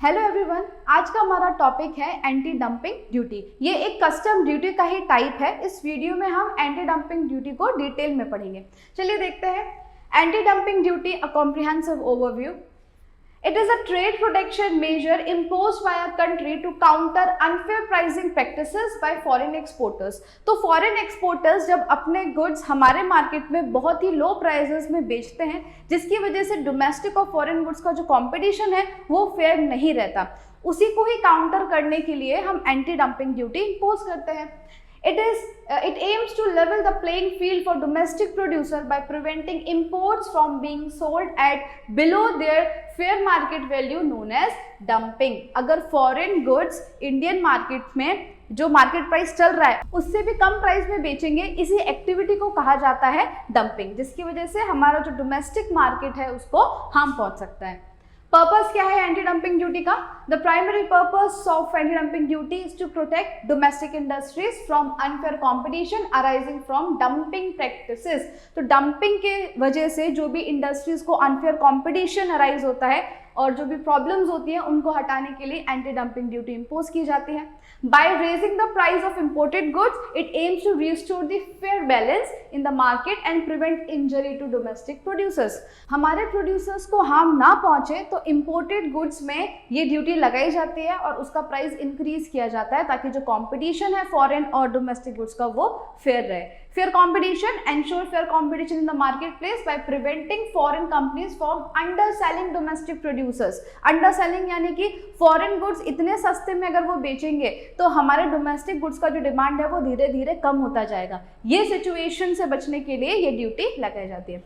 Hello everyone, आज का हमारा टॉपिक है एंटी डंपिंग ड्यूटी। ये एक कस्टम ड्यूटी का ही टाइप है। इस वीडियो में हम एंटी डंपिंग ड्यूटी को डिटेल में पढ़ेंगे। चलिए देखते हैं। Anti dumping duty, a comprehensive overview. It is a trade protection measure imposed by a country to counter unfair pricing practices by foreign exporters। तो foreign exporters जब अपने goods हमारे मार्केट में बहुत ही लो प्राइसेस में बेचते हैं, जिसकी वजह से डोमेस्टिक और फॉरेन गुड्स का जो कंपटीशन है वो फेयर नहीं रहता, उसी को ही काउंटर करने के लिए हम एंटी डंपिंग ड्यूटी इम्पोज करते हैं। It aims to level the playing field for domestic producer by preventing imports from being sold at below their fair market value known as dumping। अगर foreign goods इंडियन मार्केट में जो market price चल रहा है उससे भी कम price में बेचेंगे, इसी एक्टिविटी को कहा जाता है डंपिंग, जिसकी वजह से हमारा जो डोमेस्टिक मार्केट है उसको हार्म पहुंच सकता है। पर्पस क्या है एंटी डंपिंग ड्यूटी का? The primary purpose of anti dumping duty is to protect domestic industries from unfair competition arising from dumping practices. तो डंपिंग के वजह से जो भी इंडस्ट्रीज को अनफेयर कंपटीशन अराइज होता है और जो भी प्रॉब्लम्स होती हैं उनको हटाने के लिए एंटी डंपिंग ड्यूटी इंपोज की जाती है। By raising the price of imported goods it aims to restore the fair balance in the market and prevent injury to domestic producers. हमारे प्रोड्यूसर्स को हार्म ना पहुंचे तो इंपोर्टेड गुड्स में ये ड्यूटी लगाई जाती है और उसका प्राइस इंक्रीज किया जाता है ताकि जो कंपटीशन है फॉरेन और डोमेस्टिक गुड्स का वो फेयर रहे। Fair competition ensure fair competition in the marketplace by preventing foreign companies from underselling domestic producers। underselling यानी कि foreign goods इतने सस्ते में अगर वो बेचेंगे तो हमारे domestic goods का जो डिमांड है वो धीरे धीरे कम होता जाएगा। ये सिचुएशन से बचने के लिए ये ड्यूटी लगाई जाती है।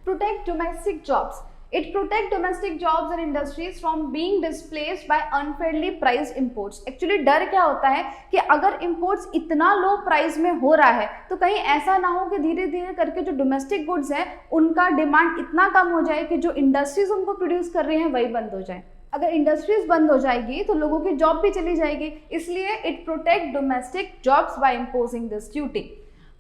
Protect domestic jobs। It protect domestic jobs and industries from being displaced by unfairly priced imports। Actually डर क्या होता है कि अगर imports इतना लो प्राइस में हो रहा है तो कहीं ऐसा ना हो कि धीरे धीरे करके जो डोमेस्टिक गुड्स हैं उनका डिमांड इतना कम हो जाए कि जो इंडस्ट्रीज उनको प्रोड्यूस कर रही हैं वही बंद हो जाए। अगर इंडस्ट्रीज बंद हो जाएगी तो लोगों की जॉब भी चली जाएगी, इसलिए it protect domestic jobs by imposing this duty.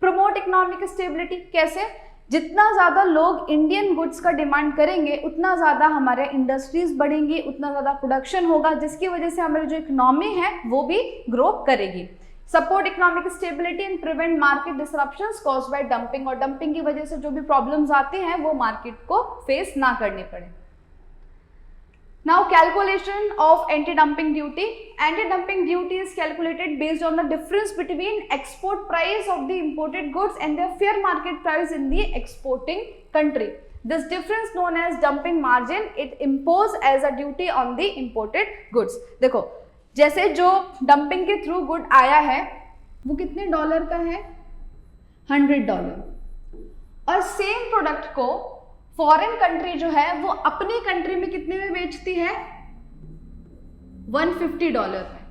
Promote economic stability. कैसे? जितना ज़्यादा लोग इंडियन गुड्स का डिमांड करेंगे उतना ज़्यादा हमारे इंडस्ट्रीज बढ़ेंगी, उतना ज़्यादा प्रोडक्शन होगा, जिसकी वजह से हमारी जो इकोनॉमी है वो भी ग्रो करेगी। Support economic stability and prevent market disruptions caused by dumping. और डंपिंग की वजह से जो भी प्रॉब्लम्स आते हैं वो मार्केट को फेस ना करने पड़े। Now calculation of anti-dumping duty. Anti-dumping duty is calculated based on the difference between export price of the imported goods and their fair market price in the exporting country. This difference known as dumping margin, it imposed as a duty on the imported goods। देखो, जैसे जो dumping के through good आया है वो कितने dollar का है? $100। और सेम प्रोडक्ट को फॉरेन कंट्री जो है वो अपनी कंट्री में कितने में बेचती है? $150 में।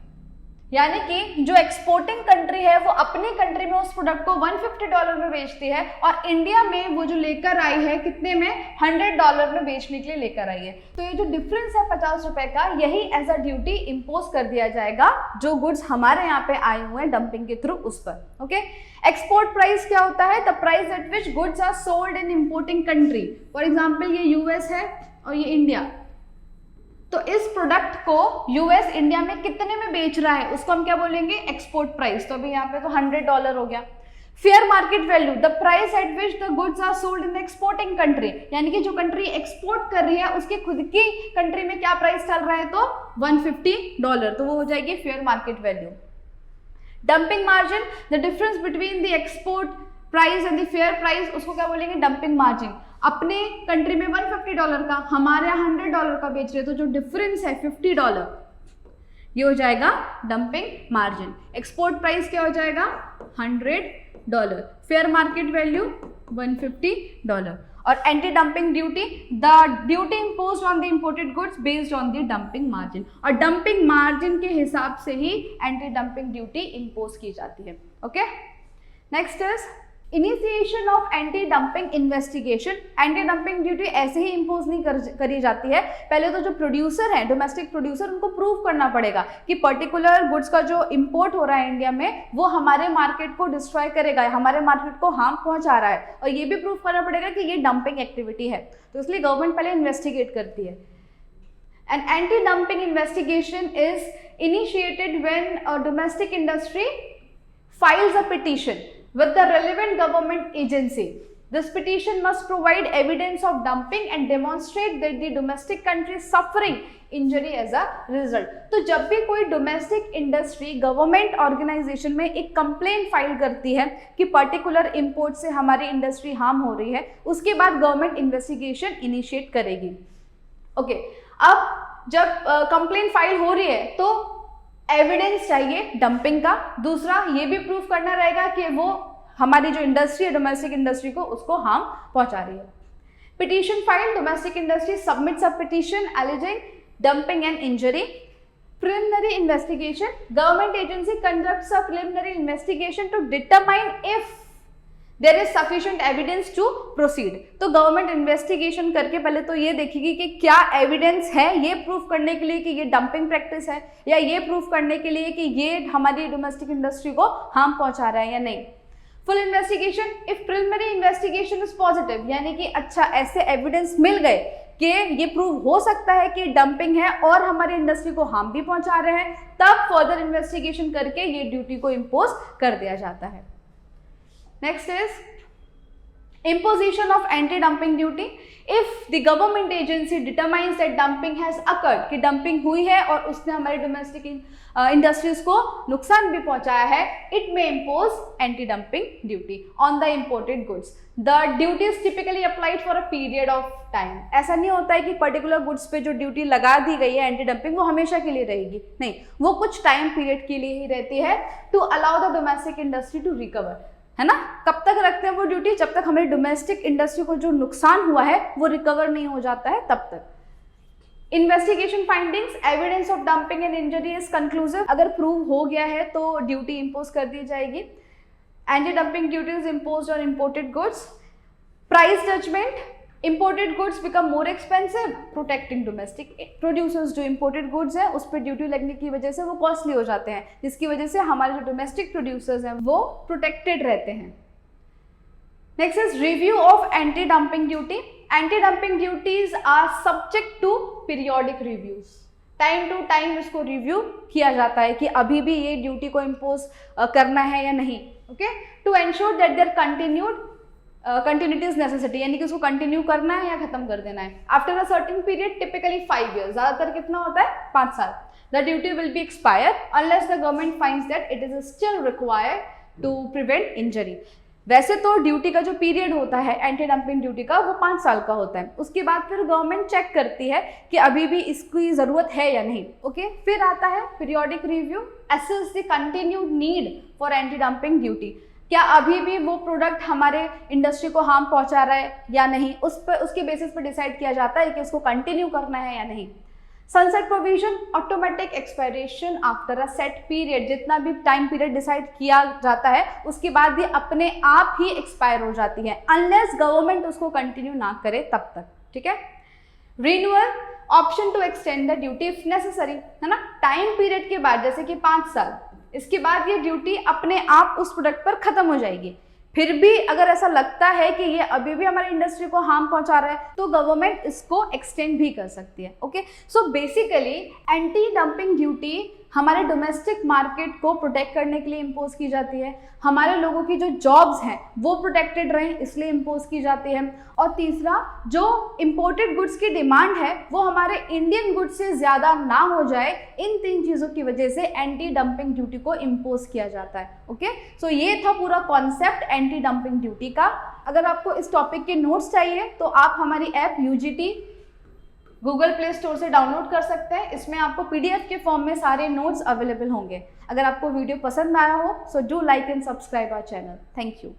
यानी कि जो एक्सपोर्टिंग कंट्री है वो अपनी कंट्री में उस प्रोडक्ट को $150 में बेचती है और इंडिया में वो जो लेकर आई है कितने में? $100 में बेचने के लिए लेकर आई है। तो ये जो डिफरेंस है ₹50 का, यही एज अ ड्यूटी इंपोज कर दिया जाएगा जो गुड्स हमारे यहाँ पे आए हुए हैं डंपिंग के थ्रू उस पर। ओके। एक्सपोर्ट प्राइस क्या होता है? The price at which goods are sold in importing country. For example ये यूएस है और ये इंडिया, तो इस प्रोडक्ट को यूएस इंडिया में कितने में बेच रहा है उसको हम क्या बोलेंगे? Export price. तो अभी यहाँ पे तो $100 हो गया। Fair market value, the price at which the goods are sold in exporting country, यानी कि जो कंट्री एक्सपोर्ट कर रही है उसके खुद की कंट्री में क्या प्राइस चल रहा है? तो $150, तो वो हो जाएगी fair market value. Dumping margin, the difference between the export price and the fair price, उसको क्या बोलेंगे? Dumping margin. अपने कंट्री में $150 का, हमारे यहाँ $100 का बेच रहे हैं, तो जो डिफरेंस है $50, ये हो जाएगा डंपिंग मार्जिन। एक्सपोर्ट प्राइस क्या हो जाएगा? $100, फेयर मार्केट वैल्यू $150। और anti dumping duty, the duty imposed on the imported goods based on the dumping margin. और डंपिंग मार्जिन के हिसाब से ही एंटी डंपिंग ड्यूटी इम्पोज की जाती है। Okay. Next is initiation of anti dumping investigation. Anti dumping duty ऐसे ही impose नहीं करी जाती है। पहले तो जो प्रोड्यूसर है, डोमेस्टिक प्रोड्यूसर, उनको प्रूव करना पड़ेगा कि पर्टिकुलर गुड्स का जो इंपोर्ट हो रहा है इंडिया में वो हमारे मार्केट को डिस्ट्रॉय करेगा, हमारे मार्केट को हार्म पहुंचा रहा है, और ये भी प्रूव करना पड़ेगा कि ये डंपिंग एक्टिविटी है। तो इसलिए गवर्नमेंट पहले इन्वेस्टिगेट करती है। An anti-dumping investigation is initiated when a domestic industry files a petition with the relevant government agency. This petition must provide evidence of dumping and demonstrate that the domestic country is suffering injury as a result. तो जब भी कोई domestic industry government organisation में एक complaint file करती है कि particular import से हमारी इंडस्ट्री हार्म हो रही है, उसके बाद गवर्नमेंट इन्वेस्टिगेशन इनिशिएट करेगी। ओके, अब जब कंप्लेंट फाइल हो रही है तो एविडेंस चाहिए डंपिंग का। दूसरा ये भी प्रूफ करना रहेगा कि वो हमारी जो इंडस्ट्री है डोमेस्टिक इंडस्ट्री को उसको हार्म पहुंचा रही है। Petition file, domestic industry submits a petition alleging dumping and injury. Preliminary investigation, government agency conducts a preliminary investigation to determine if there is sufficient evidence to proceed. तो government investigation करके पहले तो ये देखेगी कि क्या एविडेंस है ये प्रूफ करने के लिए कि ये डंपिंग प्रैक्टिस है, या ये प्रूफ करने के लिए कि ये हमारी डोमेस्टिक इंडस्ट्री को हार्म पहुंचा रहा है या नहीं। Full investigation, if preliminary investigation is positive, यानी कि अच्छा ऐसे एविडेंस मिल गए कि ये प्रूव हो सकता है कि डंपिंग है और हमारी इंडस्ट्री को हार्म भी पहुंचा रहे हैं, तब फर्दर इन्वेस्टिगेशन करके ये ड्यूटी को इम्पोज कर दिया जाता है। Next is imposition of anti-dumping duty. If the government agency determines that dumping has occurred, कि dumping हुई है और उसने हमारे domestic industries को नुकसान भी पहुंचाया है, it may impose anti-dumping duty on the imported goods. The duty is typically applied for a period of time. ऐसा नहीं होता है कि पर्टिकुलर गुड्स पे जो ड्यूटी लगा दी गई है एंटी डंपिंग वो हमेशा के लिए रहेगी, नहीं, वो कुछ टाइम पीरियड के लिए ही रहती है to allow the domestic industry to recover, है ना। कब तक रखते हैं वो ड्यूटी? जब तक हमारी डोमेस्टिक इंडस्ट्री को जो नुकसान हुआ है वो रिकवर नहीं हो जाता है तब तक। Investigation findings, evidence of dumping and injury is conclusive, अगर प्रूव हो गया है तो ड्यूटी इंपोज कर दी जाएगी। Anti dumping duty is imposed on imported goods. Price judgement, imported goods become more expensive, protecting domestic producers. जो इंपोर्टेड गुड्स हैं उस पर ड्यूटी लगने की वजह से वो कॉस्टली हो जाते हैं, जिसकी वजह से हमारे जो डोमेस्टिक प्रोड्यूसर्स हैं वो प्रोटेक्टेड रहते हैं। Next is review of anti dumping duty. Anti dumping duties are subject to periodic reviews. Time to time इसको रिव्यू किया जाता है कि अभी भी ये ड्यूटी को इम्पोज करना है या नहीं। Okay, to ensure that there continuity is necessity, यानी कि उसको कंटिन्यू करना है या खत्म कर देना है। After a certain period, typically 5 years, ज्यादातर कितना होता है 5 साल, the duty will be expire unless the government finds that it is still required to prevent injury. वैसे तो ड्यूटी का जो पीरियड होता है एंटी डंपिंग ड्यूटी का वो 5 साल का होता है। उसके बाद फिर गवर्नमेंट चेक करती है कि अभी भी इसकी ज़रूरत है या नहीं। ओके, फिर आता है periodic review, assess the continued need for anti dumping duty. क्या अभी भी वो प्रोडक्ट हमारे इंडस्ट्री को हार्म पहुंचा रहा है या नहीं, उसके बेसिस पर डिसाइड किया जाता है कि इसको कंटिन्यू करना है या नहीं। Sunset provision, automatic expiration after a set period, जितना भी टाइम पीरियड डिसाइड किया जाता है उसके बाद ये अपने आप ही एक्सपायर हो जाती है अनलेस गवर्नमेंट उसको कंटिन्यू ना करे तब तक। ठीक है। Renewal, option to extend the duty if necessary, है ना। टाइम पीरियड के बाद जैसे कि 5 साल, इसके बाद ये ड्यूटी अपने आप उस प्रोडक्ट पर खत्म हो जाएगी। फिर भी अगर ऐसा लगता है कि ये अभी भी हमारी इंडस्ट्री को हार्म पहुंचा रहा है तो गवर्नमेंट इसको एक्सटेंड भी कर सकती है। Okay, so basically anti dumping duty हमारे डोमेस्टिक मार्केट को प्रोटेक्ट करने के लिए इम्पोज की जाती है, हमारे लोगों की जो जॉब्स हैं वो प्रोटेक्टेड रहें इसलिए इम्पोज की जाती है, और तीसरा जो इम्पोर्टेड गुड्स की डिमांड है वो हमारे इंडियन गुड्स से ज़्यादा ना हो जाए, इन 3 चीज़ों की वजह से एंटी डंपिंग ड्यूटी को इम्पोज किया जाता है। ओके, सो ये था पूरा कॉन्सेप्ट एंटी डंपिंग ड्यूटी का। अगर आपको इस टॉपिक के नोट्स चाहिए तो आप हमारी app UGT Google play store से डाउनलोड कर सकते हैं। इसमें आपको PDF के फॉर्म में सारे नोट्स अवेलेबल होंगे। अगर आपको वीडियो पसंद आया हो so do like and subscribe our channel. Thank you.